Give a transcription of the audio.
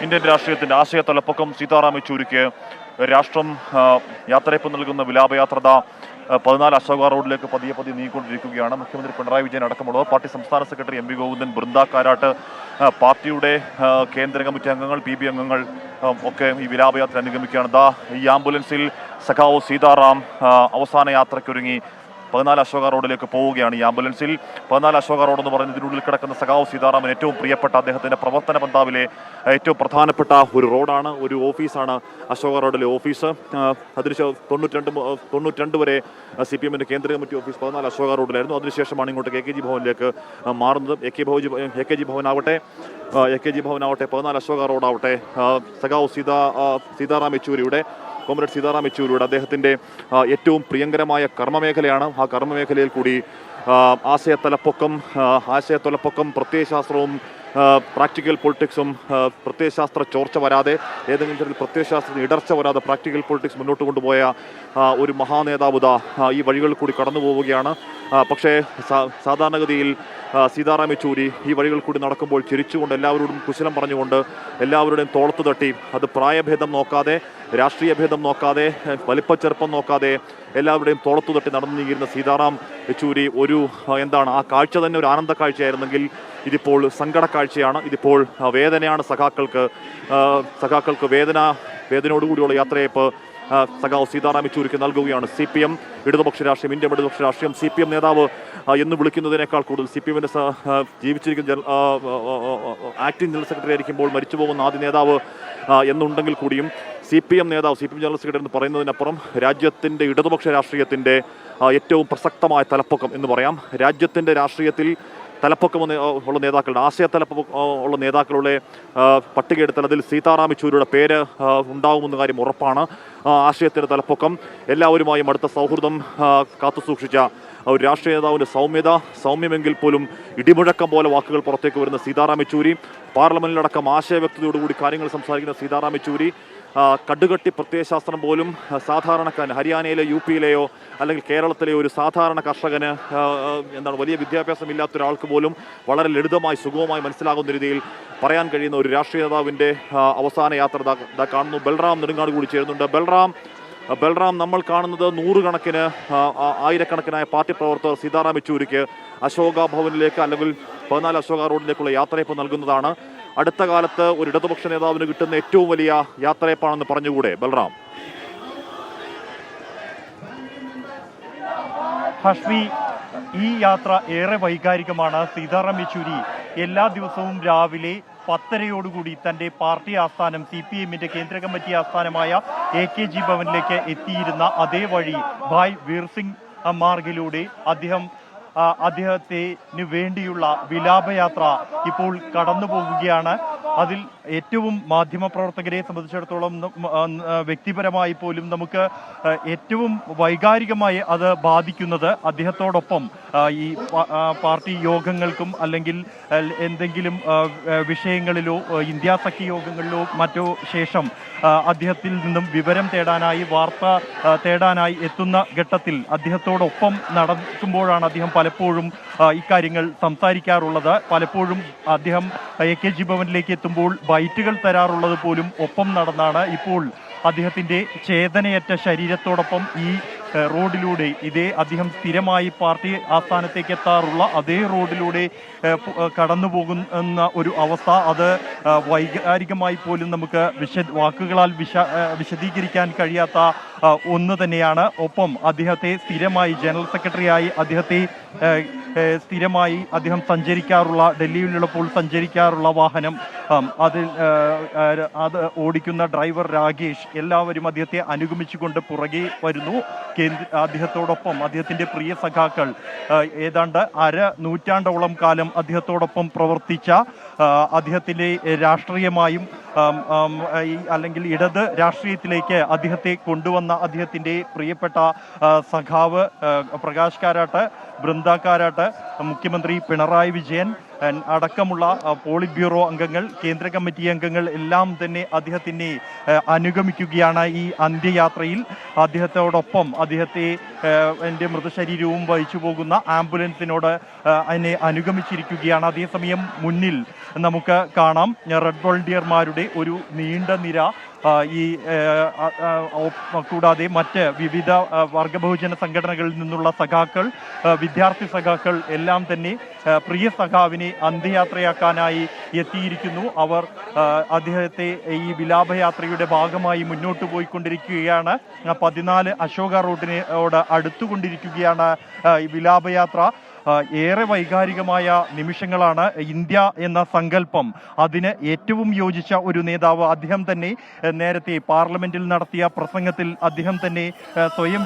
Indian രാഷ്ട്രീയത്തിന്റെ ആശയത്തലപ്പൊക്കം സീതാറാം യെച്ചൂരിക്ക് രാഷ്ട്രം യാത്രയപ്പ് നൽകുന്ന വിലാപയാത്ര 14 അശോക റോഡിലേക്ക് പതിയെ നീങ്ങിക്കൊണ്ടിരിക്കുകയാണ്. മുഖ്യമന്ത്രി പിണറായി വിജയൻ അടക്കമുള്ളവർ, പാർട്ടി സംസ്ഥാന secretary M V Govindan, Brinda Karat, പാർട്ടിയുടെ കേന്ദ്ര കമ്മിറ്റി അംഗങ്ങൾ, PB അംഗങ്ങൾ ഒക്കെ ഈ വിലാപയാത്ര അനുഗമിക്കുകയാണ്. ഈ ആംബുലൻസിൽ സഖാവ് സീതാറാം അവസാന യാത്രയ്ക്കൊരുങ്ങി 14 അശോക റോഡിലേക്ക് പോവുകയാണ്. ഈ ആംബുലൻസിൽ 14 അശോക റോഡ് എന്ന് പറയുന്നത് ഇതിനുള്ളിൽ കിടക്കുന്ന സഖാവ് സീതാറാമിന് ഏറ്റവും പ്രിയപ്പെട്ട, അദ്ദേഹത്തിന്റെ പ്രവർത്തന പന്ഥാവിലെ ഏറ്റവും പ്രധാനപ്പെട്ട ഒരു റോഡാണ്, ഒരു ഓഫീസാണ് അശോക റോഡിലെ ഓഫീസ്. അതിനുശേഷം 92 വരെ CPM കേന്ദ്ര കമ്മിറ്റി ഓഫീസ് 14 അശോക റോഡിലായിരുന്നു. അതിനുശേഷമാണ് ഇങ്ങോട്ട് AKG ഭവനിലേക്ക് മാറുന്നത്. AKG ഭവനാവട്ടെ 14 അശോക റോഡാവട്ടെ, സഖാവ് സീതാറാം യെച്ചൂരിയുടെ കോമ്രേഡ് സീതാറാം യെച്ചൂരിയുടെ അദ്ദേഹത്തിൻ്റെ ഏറ്റവും പ്രിയങ്കരമായ കർമ്മമേഖലയാണ്. ആ കർമ്മമേഖലയിൽ കൂടി ആശയത്തലപ്പൊക്കം, പ്രത്യയശാസ്ത്രവും പ്രാക്ടിക്കൽ പൊളിറ്റിക്സും, പ്രത്യയശാസ്ത്ര ചോർച്ച വരാതെ, ഏതെങ്കിലും തരത്തിൽ പ്രത്യയശാസ്ത്രത്തിന് ഇടർച്ച വരാതെ പ്രാക്ടിക്കൽ പൊളിറ്റിക്സ് മുന്നോട്ട് കൊണ്ടുപോയ ഒരു മഹാനേതാവ് ഈ വഴികളിൽ കൂടി കടന്നു പോവുകയാണ്. പക്ഷേ സാധാരണഗതിയിൽ സീതാറാം യെച്ചൂരി ഈ വഴികളിൽ കൂടി നടക്കുമ്പോൾ ചിരിച്ചുകൊണ്ട്, എല്ലാവരോടും കുശലം പറഞ്ഞുകൊണ്ട്, എല്ലാവരുടെയും തോളത്ത് തട്ടി, അത് പ്രായഭേദം നോക്കാതെ, രാഷ്ട്രീയ ഭേദം നോക്കാതെ, വലിപ്പച്ചെറുപ്പം നോക്കാതെ എല്ലാവരുടെയും തോളത്തു തട്ടി നടന്നു നീങ്ങിയിരുന്ന സീതാറാം യെച്ചൂരി ആ കാഴ്ച തന്നെ ഒരു ആനന്ദ കാഴ്ചയായിരുന്നെങ്കിൽ ഇതിപ്പോൾ സങ്കട കാഴ്ചയാണ്. ഇതിപ്പോൾ വേദനയാണ്. സഖാക്കൾക്ക് വേദനയോടുകൂടിയുള്ള യാത്രയപ്പ് സഖാവ് സീതാറാം യെച്ചൂരിക്ക് നൽകുകയാണ് CPM ഇടതുപക്ഷ രാഷ്ട്രീയം, ഇന്ത്യ ഇടതുപക്ഷ രാഷ്ട്രീയം. CPM നേതാവ് എന്ന് വിളിക്കുന്നതിനേക്കാൾ കൂടുതൽ CPMന്റെ ജീവിച്ചിരിക്കുന്ന ആക്ടിംഗ് ജനറൽ സെക്രട്ടറി ആയിരിക്കുമ്പോൾ മരിച്ചുപോകുന്ന ആദ്യ നേതാവ് എന്നുണ്ടെങ്കിൽ കൂടിയും CPM നേതാവ്, CPM ജനറൽ സെക്രട്ടറി എന്ന് പറയുന്നതിനപ്പുറം രാജ്യത്തിൻ്റെ ഇടതുപക്ഷ രാഷ്ട്രീയത്തിൻ്റെ ഏറ്റവും പ്രസക്തമായ തലപ്പൊക്കം എന്ന് പറയാം. രാജ്യത്തിൻ്റെ രാഷ്ട്രീയത്തിൽ തലപ്പൊക്കം ഉള്ള നേതാക്കളുടെ, ഉള്ള നേതാക്കളുടെ പട്ടികയെടുത്താൽ അതിൽ സീതാറാം യെച്ചൂരിയുടെ പേര് ഉണ്ടാകുമെന്ന കാര്യം ഉറപ്പാണ്. ആശയത്തിൻ്റെ തലപ്പൊക്കം, എല്ലാവരുമായും അടുത്ത സൗഹൃദം കാത്തുസൂക്ഷിച്ച ഒരു രാഷ്ട്രീയ നേതാവിൻ്റെ സൗമ്യമെങ്കിൽ പോലും ഇടിമുഴക്കം പോലെ വാക്കുകൾ പുറത്തേക്ക് വരുന്ന സീതാറാം യെച്ചൂരി, പാർലമെന്റിലടക്കം ആശയവ്യക്തതയോടുകൂടി കാര്യങ്ങൾ സംസാരിക്കുന്ന സീതാറാം യെച്ചൂരി, കടുകട്ടി പ്രത്യയശാസ്ത്രം പോലും സാധാരണക്കാരൻ, ഹരിയാനയിലെ UPയിലെയോ അല്ലെങ്കിൽ കേരളത്തിലെയോ ഒരു സാധാരണ കർഷകന്, വലിയ വിദ്യാഭ്യാസം ഇല്ലാത്ത ഒരാൾക്ക് പോലും വളരെ ലളിതമായി സുഗമമായി മനസ്സിലാകുന്ന രീതിയിൽ പറയാൻ കഴിയുന്ന ഒരു രാഷ്ട്രീയ നേതാവിൻ്റെ അവസാന യാത്ര കാണുന്നു. ബൽറാം നെടുങ്ങാട് കൂടി ചേരുന്നുണ്ട്. ബൽറാം, നമ്മൾ കാണുന്നത് നൂറുകണക്കിന്, ആയിരക്കണക്കിനായ പാർട്ടി പ്രവർത്തകർ സീതാറാം യെച്ചൂരിക്ക് അശോക ഭവനിലേക്ക് അല്ലെങ്കിൽ 14 അശോക റോഡിലേക്കുള്ള യാത്രയപ്പ് നൽകുന്നതാണ്. അടുത്ത കാലത്ത് ഒരു ഇടതുപക്ഷ നേതാവിന് കിട്ടുന്ന ഏറ്റവും വലിയ യാത്രയപ്പാണെന്ന് പറഞ്ഞുകൂടെ ബൽറാം? ഹഷ്മി, ഈ യാത്ര ഏറെ വൈകാരികമാണ്. സീതാറാം യെച്ചൂരി എല്ലാ ദിവസവും രാവിലെ 10:30 തൻ്റെ പാർട്ടി ആസ്ഥാനം CPMന്റെ കേന്ദ്ര കമ്മിറ്റി ആസ്ഥാനമായ AKG ഭവനിലേക്ക് എത്തിയിരുന്ന അതേ വഴി ഭായ് വീർ സിംഗ് മാർഗിലൂടെ അദ്ദേഹത്തിന് വേണ്ടിയുള്ള വിലാപയാത്ര ഇപ്പോൾ കടന്നു പോകുകയാണ്. അതിൽ ഏറ്റവും മാധ്യമപ്രവർത്തകരെ സംബന്ധിച്ചിടത്തോളം, വ്യക്തിപരമായി പോലും നമുക്ക് ഏറ്റവും വൈകാരികമായി അത് ബാധിക്കുന്നത് അദ്ദേഹത്തോടൊപ്പം ഈ പാർട്ടി യോഗങ്ങൾക്കും അല്ലെങ്കിൽ എന്തെങ്കിലും വിഷയങ്ങളിലോ ഇന്ത്യ സഖ്യ യോഗങ്ങളിലോ മറ്റോ ശേഷം അദ്ദേഹത്തിൽ നിന്നും വിവരം തേടാനായി, വാർത്ത തേടാനായി എത്തുന്ന ഘട്ടത്തിൽ അദ്ദേഹത്തോടൊപ്പം നടക്കുമ്പോഴാണ് അദ്ദേഹം പലപ്പോഴും ഇക്കാര്യങ്ങൾ സംസാരിക്കാറുള്ളത്. പലപ്പോഴും അദ്ദേഹം AKG ഭവനിലേക്ക് എത്തുമ്പോൾ ബൈറ്റുകൾ തരാറുള്ളത് പോലും ഒപ്പം നടന്നാണ്. ഇപ്പോൾ അദ്ദേഹത്തിൻ്റെ ചേതനയറ്റ ശരീരത്തോടൊപ്പം ഈ റോഡിലൂടെ, അദ്ദേഹം സ്ഥിരമായി പാർട്ടി ആസ്ഥാനത്തേക്ക് എത്താറുള്ള അതേ റോഡിലൂടെ കടന്നു പോകുന്ന ഒരു അവസ്ഥ, അത് വൈകാരികമായി പോലും നമുക്ക് വാക്കുകളാൽ വിശദീകരിക്കാൻ കഴിയാത്ത ഒന്ന് തന്നെയാണ്. ഒപ്പം അദ്ദേഹത്തെ സ്ഥിരമായി ജനറൽ സെക്രട്ടറിയായി സ്ഥിരമായി അദ്ദേഹം സഞ്ചരിക്കാറുള്ള, ഡൽഹിയിലുള്ളപ്പോൾ സഞ്ചരിക്കാറുള്ള വാഹനം, അത് ഓടിക്കുന്ന ഡ്രൈവർ രാകേഷ്, എല്ലാവരും അദ്ദേഹത്തെ അനുഗമിച്ചുകൊണ്ട് പുറകെ വരുന്നു. അദ്ദേഹത്തോടൊപ്പം അദ്ദേഹത്തിൻ്റെ പ്രിയ സഖാക്കൾ, ഏതാണ്ട് നൂറ്റാണ്ടോളം കാലം അദ്ദേഹത്തോടൊപ്പം പ്രവർത്തിച്ച, അദ്ദേഹത്തിൻ്റെ രാഷ്ട്രീയമായും അല്ലെങ്കിൽ ഇടത് രാഷ്ട്രീയത്തിലേക്ക് അദ്ദേഹത്തെ കൊണ്ടുവന്ന അദ്ദേഹത്തിൻ്റെ പ്രിയപ്പെട്ട സഖാവ് പ്രകാശ് കാരാട്ട്, ബൃന്ദ കാരാട്ട്, മുഖ്യമന്ത്രി പിണറായി വിജയൻ, അടക്കമുള്ള പോളിറ്റ് ബ്യൂറോ അംഗങ്ങൾ, കേന്ദ്ര കമ്മിറ്റി അംഗങ്ങൾ എല്ലാം തന്നെ അദ്ദേഹത്തിനെ അനുഗമിക്കുകയാണ്. ഈ അന്ത്യയാത്രയിൽ അദ്ദേഹത്തോടൊപ്പം അദ്ദേഹത്തെ എൻ്റെ മൃതശരീരവും വഹിച്ചു പോകുന്ന ആംബുലൻസിനോട് അതിനെ അനുഗമിച്ചിരിക്കുകയാണ്. അതേസമയം മുന്നിൽ നമുക്ക് കാണാം റെഡ് വോളണ്ടിയർമാരുടെ ഒരു നീണ്ട നിര. ഈ കൂടാതെ മറ്റ് വിവിധ വർഗബഹുജന സംഘടനകളിൽ നിന്നുള്ള സഖാക്കൾ, വിദ്യാർത്ഥി സഖാക്കൾ എല്ലാം തന്നെ പ്രിയ സഖാവിനെ അന്ത്യയാത്രയാക്കാനായി എത്തിയിരിക്കുന്നു. അവർ അദ്ദേഹത്തെ ഈ വിലാപയാത്രയുടെ ഭാഗമായി മുന്നോട്ട് പോയിക്കൊണ്ടിരിക്കുകയാണ്. 14 അശോക റോഡിനോട് അടുത്തുകൊണ്ടിരിക്കുകയാണ് ഈ വിലാപയാത്ര. ഏറെ വൈകാരികമായ നിമിഷങ്ങളാണ്. ഇന്ത്യ എന്ന സങ്കല്പം, അതിന് ഏറ്റവും യോജിച്ച ഒരു നേതാവ്. അദ്ദേഹം തന്നെ നേരത്തെ പാർലമെന്റിൽ നടത്തിയ പ്രസംഗത്തിൽ അദ്ദേഹം തന്നെ സ്വയം